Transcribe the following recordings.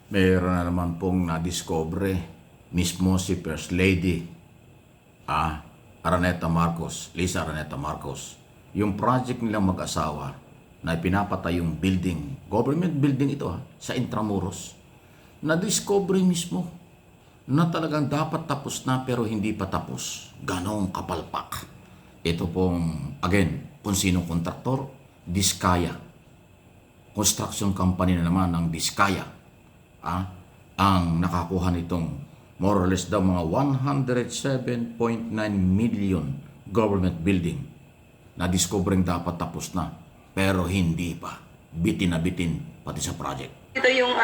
Mayroon na naman pong nadiscover mismo si First Lady Araneta Marcos, Lisa Araneta Marcos. Yung project nilang mag-asawa na pinapatay yung building, government building ito sa Intramuros. Na-discover mismo na talagang dapat tapos na pero hindi pa tapos. Ganong kapalpak. Ito pong, again, kung sinong kontraktor, Diskaya. Construction company na naman ng Diskaya. Ang nakakuha nitong more or less daw mga 107.9 million government building na discovering dapat tapos na pero hindi pa. Bitin na bitin pati sa project. Ito yung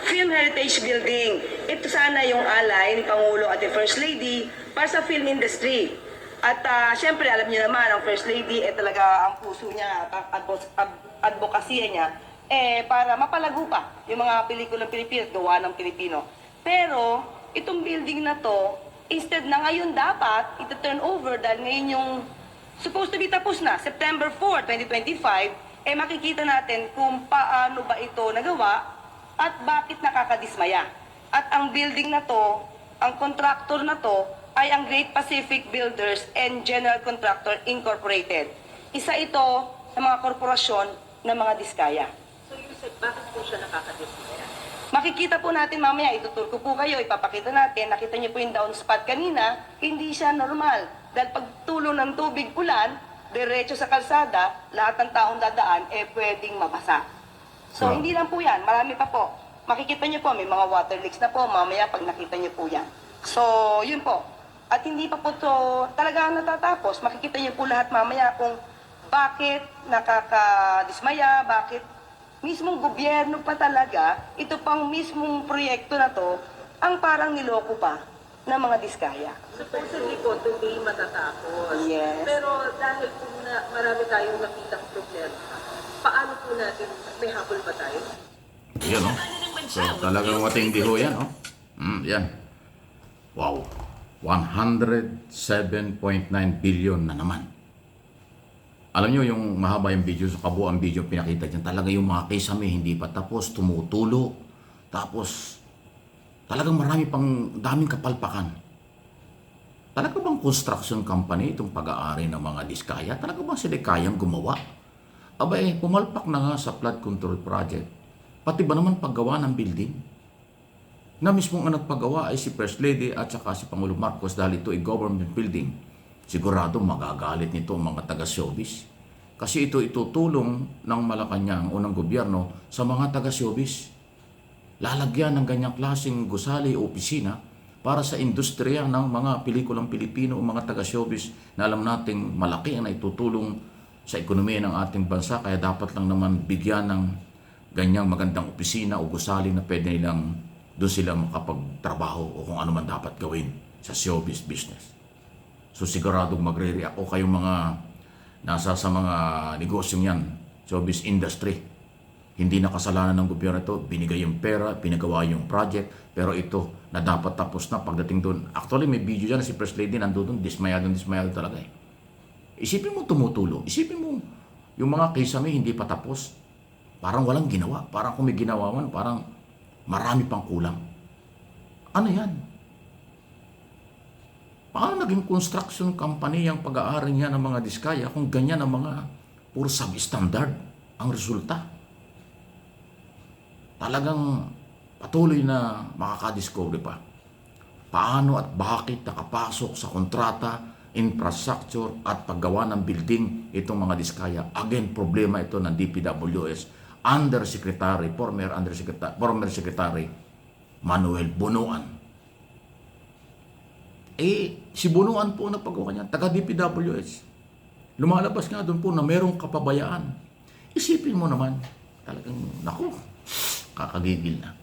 Film Heritage Building. Ito sana yung alay ni Pangulo at the First Lady para sa film industry. At syempre alam niyo naman ang First Lady talaga ang puso niya, ang advokasya niya para mapalago pa yung mga pelikulang Pilipino, gawa ng Pilipino. Pero itong building na to, instead na ngayon dapat ito-turn over dahil ngayon yung supposed to be tapos na, September 4, 2025, makikita natin kung paano ba ito nagawa at bakit nakakadismaya. At ang building na to, ang contractor na to, ay ang Great Pacific Builders and General Contractor Incorporated. Isa ito sa mga korporasyon ng mga Diskaya. So you said, bakit po siya nakakadismaya? Makikita po natin mamaya, itutur ko po kayo, ipapakita natin, nakita niyo po yung down spot kanina, hindi siya normal. Dahil pagtulo ng tubig ulan, diretso sa kalsada, lahat ng taong dadaan, pwedeng mabasa. So, hindi lang po yan, marami pa po. Makikita niyo po, may mga water leaks na po, mamaya pag nakita niyo po yan. So, yun po. At hindi pa po ito talaga natatapos. Makikita niyo po lahat mamaya kung bakit nakakadismaya, bakit mismong gobyerno pa talaga, ito pang mismong proyekto na to, ang parang niloko pa ng mga Diskaya. Supposedly po, today matatapos. Yes. Pero dahil po na marami tayong nakitang problema, paano po natin, may habol ba tayo? Yan So talagang matindi ho yan yan. Wow. 107.9 billion na naman. Alam nyo yung mahaba yung video, sa kabuang video pinakita dyan, talaga yung mga kisame hindi pa tapos, tumutulo. Tapos, talagang marami pang daming kapalpakan. Talaga bang construction company itong pag-aari ng mga Diskaya? Talaga bang sila kayang gumawa? Abay, pumalpak na nga sa flood control project. Pati ba naman paggawa ng building? Na mismong ang nagpagawa ay si First Lady at saka si Pangulo Marcos dahil ito ay government building. Sigurado magagalit nito ang mga taga-showbiz. Kasi ito itutulong ng Malacanang o ng gobyerno sa mga taga-showbiz. Lalagyan ng ganyang klaseng gusali o opisina para sa industriya ng mga pelikulang Pilipino o mga taga-showbiz na alam nating malaki ang itutulong sa ekonomiya ng ating bansa. Kaya dapat lang naman bigyan ng ganyang magandang opisina o gusali na pwede nilang doon sila makapagtrabaho o kung ano man dapat gawin sa showbiz business. So siguradong magre-react o kayong mga nasa sa mga negosyong yan, showbiz industry. Hindi na kasalanan ng gobyerno ito, binigay yung pera, pinagawa yung project, pero ito na dapat tapos na pagdating doon. Actually may video dyan na si First Lady nandun doon, dismayado talaga Isipin mo tumutulo, isipin mo yung mga kisame hindi pa tapos. Parang walang ginawa, parang kung may ginawa man, parang marami pang kulang. Ano yan? Paano naging construction company ang pag-aari niya ng mga Diskaya kung ganyan ang mga puro sub-standard ang resulta? Talagang patuloy na makakadiscover pa. Paano at bakit nakapasok sa kontrata, infrastructure at paggawa ng building itong mga Diskaya? Again, problema ito ng DPWS. Former Secretary Manuel Bunuan. Si Bunuan po na paggawa niya, taga DPWS. Lumalabas nga doon po na merong kapabayaan. Isipin mo naman, talagang, naku, kakagigil na.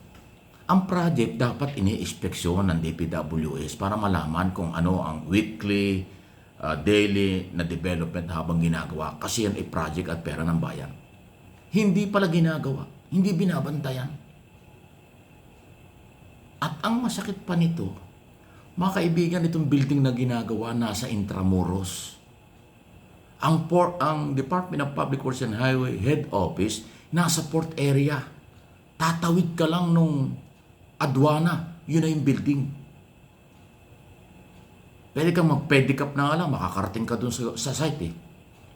Ang project dapat ini-inspeksyon ng DPWS para malaman kung ano ang weekly, daily na development habang ginagawa. Kasi yan ay project at pera ng bayan. Hindi pala ginagawa, hindi binabantayan. At ang masakit pa nito, mga kaibigan, itong building na ginagawa nasa Intramuros. Ang Department of Public Works and Highway Head Office nasa port area. Tatawid ka lang nung Aduana, yun na yung building. Pwede kang mag-pedicab na nga lang, makakarating ka dun sa site eh.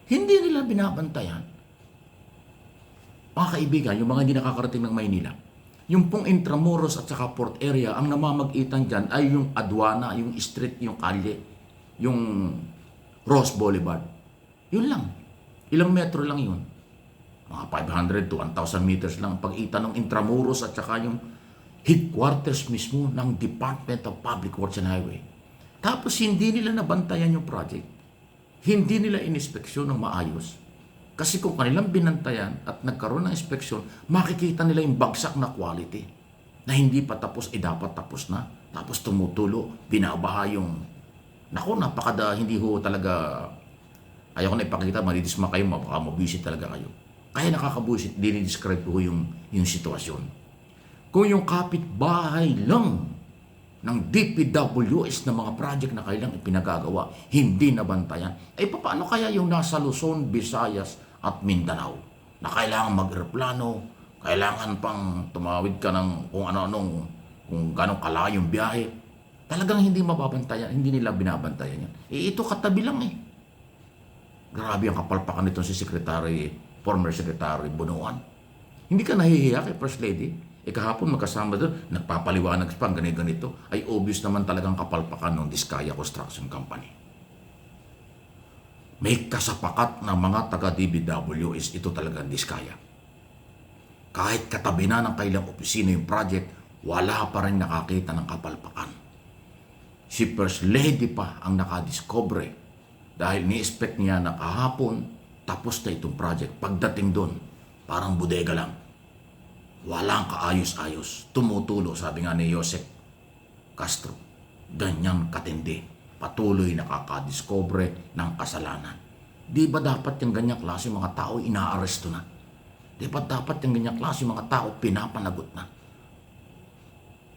Hindi nila binabantayan. Mga kaibigan, yung mga hindi nakakarating ng Maynila, yung pong Intramuros at saka Port area, ang namamagitan dyan ay yung Aduana, yung street, yung kalye, yung Ross Boulevard. Yun lang. Ilang metro lang yun. Mga 500 to 1,000 meters lang pagitan ng Intramuros at saka yung headquarters mismo ng Department of Public Works and Highway. Tapos hindi nila nabantayan yung project. Hindi nila inispeksyon ng maayos. Kasi kung kanilang binantayan at nagkaroon ng inspeksyon, makikita nila yung bagsak na quality. Na hindi pa tapos, dapat tapos na. Tapos tumutulo, binabaha yung... Naku, hindi ho talaga... Ayaw ko na ipakita, malidisma kayo, baka mabuisit talaga kayo. Kaya nakakabuisit, dinidescribe ko yung sitwasyon. Kung yung kapitbahay lang ng DPWS na mga project na kailang ipinagagawa, hindi nabantayan, paano kaya yung nasa Luzon, Visayas at Mindanao na kailangan mag-aeroplano, kailangan pang tumawid ka ng kung ano-anong, kung gano'ng kalayong biyahe, talagang hindi mababantayan, hindi nila binabantayan yan. Ito katabi lang eh. Grabe ang kapalpakan nito si former Secretary Bunuan. Hindi ka nahihiya kay First Lady? Kahapon magkasama doon, nagpapaliwanag pa ang ganito. Ay obvious naman talagang kapalpakan ng Diskaya Construction Company. May kasapakat ng mga taga-DPWS, ito talagang Diskaya. Kahit katabi na ng kailang opisina yung project, wala pa rin nakakita ng kapalpakan. Si First Lady pa ang nakadiscover dahil ni-expect niya na kahapon tapos na itong project. Pagdating doon, parang bodega lang. Walang kaayos-ayos. Tumutulo, sabi nga ni Joseph Castro. Ganyan katindi. Patuloy nakakadiscover ng kasalanan. Di ba dapat yung ganyang klase mga tao inaaresto na? Di ba dapat yung ganyang klase mga tao pinapanagot na?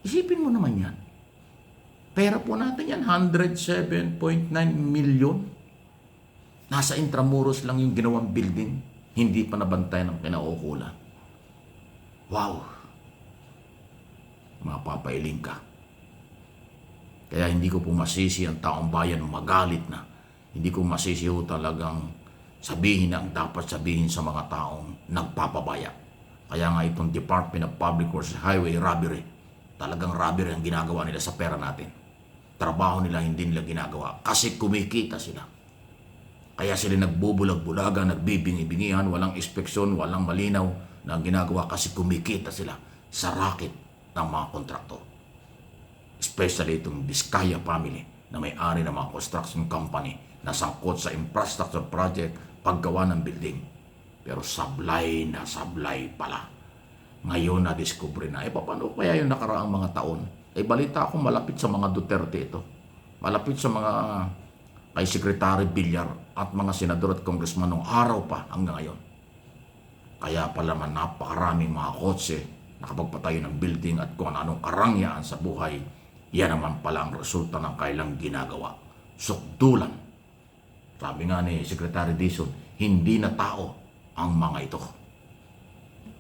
Isipin mo naman yan. Pera po natin yan, 107.9 million. Nasa Intramuros lang yung ginawang building. Hindi pa nabantay ng kinaukulan. Wow! Mapapailing ka. Kaya hindi ko po masisi ang taong bayan magalit na. Hindi ko masisi ho talagang sabihin ang dapat sabihin sa mga taong nagpapabaya. Kaya nga itong Department of Public Works Highway robbery, talagang robbery ang ginagawa nila sa pera natin. Trabaho nila hindi nila ginagawa kasi kumikita sila. Kaya sila nagbubulag-bulagan, nagbibingi-bingihan, walang inspeksyon, walang malinaw na ginagawa kasi kumikita sila sa racket ng mga kontraktor. Especially itong Diskaya family na may-ari ng mga construction company na sangkot sa infrastructure project paggawa ng building. Pero sablay na sablay pala. Ngayon na-discover na. Paano kaya yung nakaraang mga taon? Balita ako malapit sa mga Duterte ito. Malapit sa mga kay Secretary Villar at mga senador at congressman nung araw pa hanggang ngayon. Kaya pala man napakaraming mga kotse nakapagpatayo ng building at kung anong karangyaan sa buhay, yan naman pala ang resulta ng kailang ginagawa. Sukdulan. Sabi nga ni Secretary Dizon, hindi na tao ang mga ito.